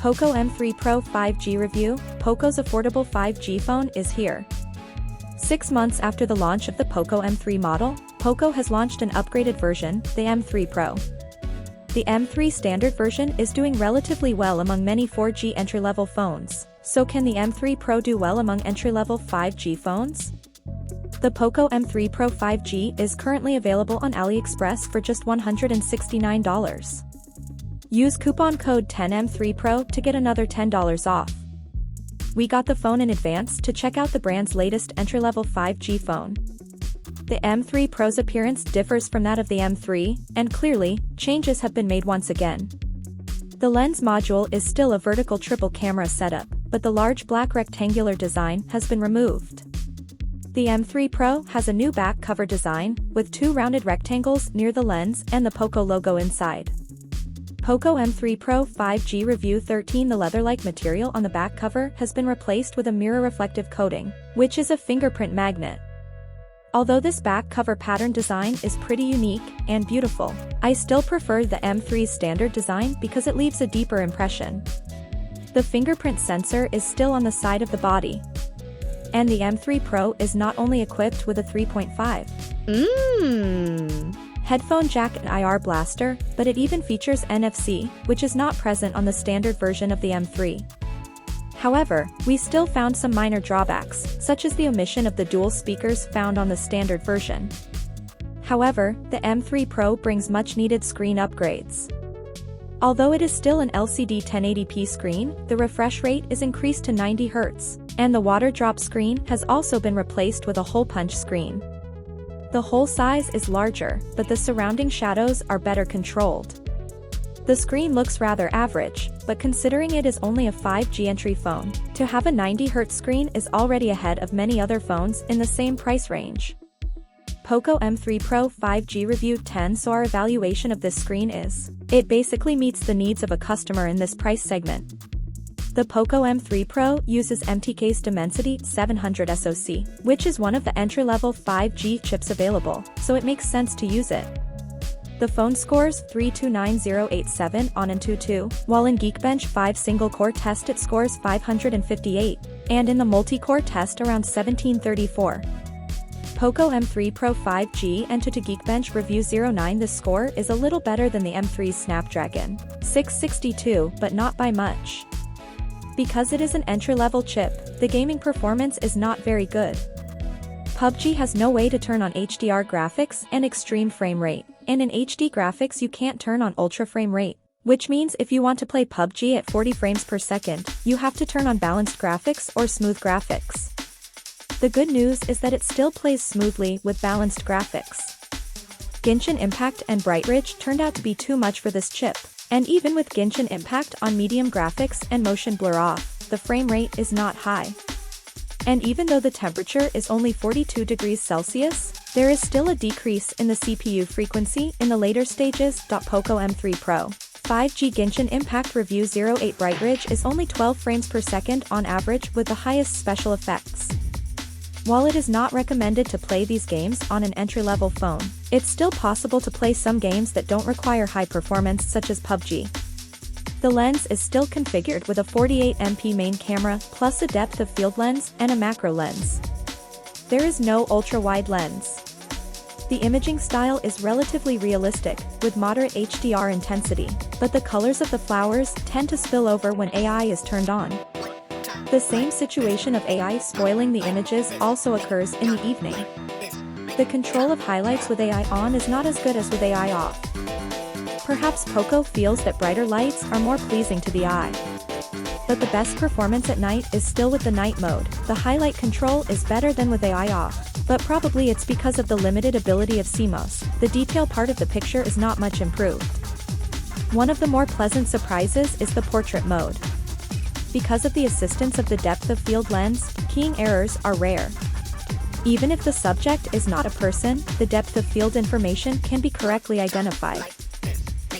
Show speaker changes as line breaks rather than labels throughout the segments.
POCO M3 Pro 5G review. POCO's affordable 5G phone is here. 6 months after the launch of the POCO M3 model, POCO has launched an upgraded version, the M3 Pro. The M3 standard version is doing relatively well among many 4G entry-level phones. So can the M3 Pro do well among entry-level 5G phones? The POCO M3 Pro 5G is currently available on AliExpress for just $169. Use coupon code 10M3Pro to get another $10 off. We got the phone in advance to check out the brand's latest entry-level 5G phone. The M3 Pro's appearance differs from that of the M3, and clearly, changes have been made once again. The lens module is still a vertical triple camera setup, but the large black rectangular design has been removed. The M3 Pro has a new back cover design, with 2 rounded rectangles near the lens and the POCO logo inside. POCO M3 Pro 5G Review 13. The leather-like material on the back cover has been replaced with a mirror-reflective coating, which is a fingerprint magnet. Although this back cover pattern design is pretty unique and beautiful, I still prefer the M3's standard design because it leaves a deeper impression. The fingerprint sensor is still on the side of the body. And the M3 Pro is not only equipped with a 3.5 headphone jack and IR blaster, but it even features NFC, which is not present on the standard version of the M3. However, we still found some minor drawbacks, such as the omission of the dual speakers found on the standard version. However, the M3 Pro brings much-needed screen upgrades. Although it is still an LCD 1080p screen, the refresh rate is increased to 90 Hz, and the water drop screen has also been replaced with a hole punch screen. The hole size is larger, but the surrounding shadows are better controlled. The screen looks rather average, but considering it is only a 5G entry phone, to have a 90 Hz screen is already ahead of many other phones in the same price range. POCO M3 Pro 5G Review 10. So our evaluation of this screen is, it basically meets the needs of a customer in this price segment. The POCO M3 Pro uses MTK's Dimensity 700 SoC, which is one of the entry-level 5G chips available, so it makes sense to use it. The phone scores 329087 on Antutu, while in Geekbench 5 single-core test it scores 558, and in the multi-core test around 1734. POCO M3 Pro 5G Antutu Geekbench Review 09. This score is a little better than the M3's Snapdragon 662, but not by much. Because it is an entry-level chip, the gaming performance is not very good. PUBG has no way to turn on HDR graphics and extreme frame rate, and in HD graphics you can't turn on ultra frame rate, which means if you want to play PUBG at 40 frames per second, you have to turn on balanced graphics or smooth graphics. The good news is that it still plays smoothly with balanced graphics. Genshin Impact and Bright Ridge turned out to be too much for this chip. And even with Genshin Impact on medium graphics and motion blur off, the frame rate is not high. And even though the temperature is only 42 degrees Celsius, there is still a decrease in the CPU frequency in the later stages. POCO M3 Pro 5G Genshin Impact Review 08. Bright Ridge is only 12 frames per second on average with the highest special effects. While it is not recommended to play these games on an entry-level phone, it's still possible to play some games that don't require high performance such as PUBG. The lens is still configured with a 48MP main camera plus a depth of field lens and a macro lens. There is no ultra-wide lens. The imaging style is relatively realistic, with moderate HDR intensity, but the colors of the flowers tend to spill over when AI is turned on. The same situation of AI spoiling the images also occurs in the evening. The control of highlights with AI on is not as good as with AI off. Perhaps POCO feels that brighter lights are more pleasing to the eye. But the best performance at night is still with the night mode. The highlight control is better than with AI off, but probably it's because of the limited ability of CMOS. The detail part of the picture is not much improved. One of the more pleasant surprises is the portrait mode. Because of the assistance of the depth of field lens, keying errors are rare. Even if the subject is not a person, the depth of field information can be correctly identified.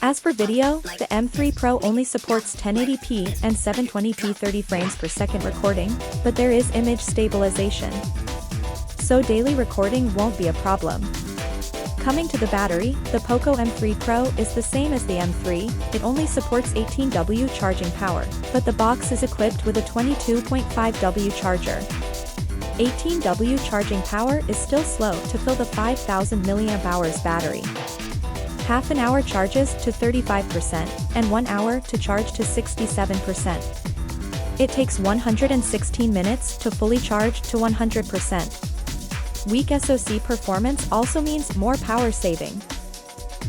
As for video, the M3 Pro only supports 1080p and 720p 30 frames per second recording, but there is image stabilization. So daily recording won't be a problem. Coming to the battery, the POCO M3 Pro is the same as the M3, it only supports 18W charging power, but the box is equipped with a 22.5W charger. 18W charging power is still slow to fill the 5000 mAh battery. Half an hour charges to 35%, and 1 hour to charge to 67%. It takes 116 minutes to fully charge to 100%. Weak SoC performance also means more power saving.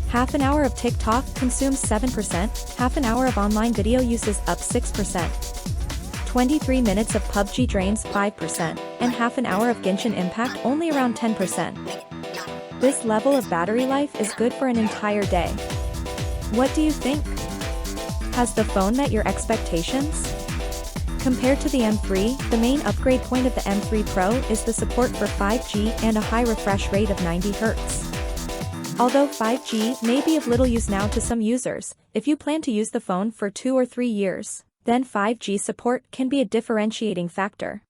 Half an hour of TikTok consumes 7%, half an hour of online video uses up 6%. 23 minutes of PUBG drains 5%, and half an hour of Genshin Impact only around 10%. This level of battery life is good for an entire day. What do you think? Has the phone met your expectations? Compared to the M3, the main upgrade point of the M3 Pro is the support for 5G and a high refresh rate of 90 Hz. Although 5G may be of little use now to some users, if you plan to use the phone for 2 or 3 years, then 5G support can be a differentiating factor.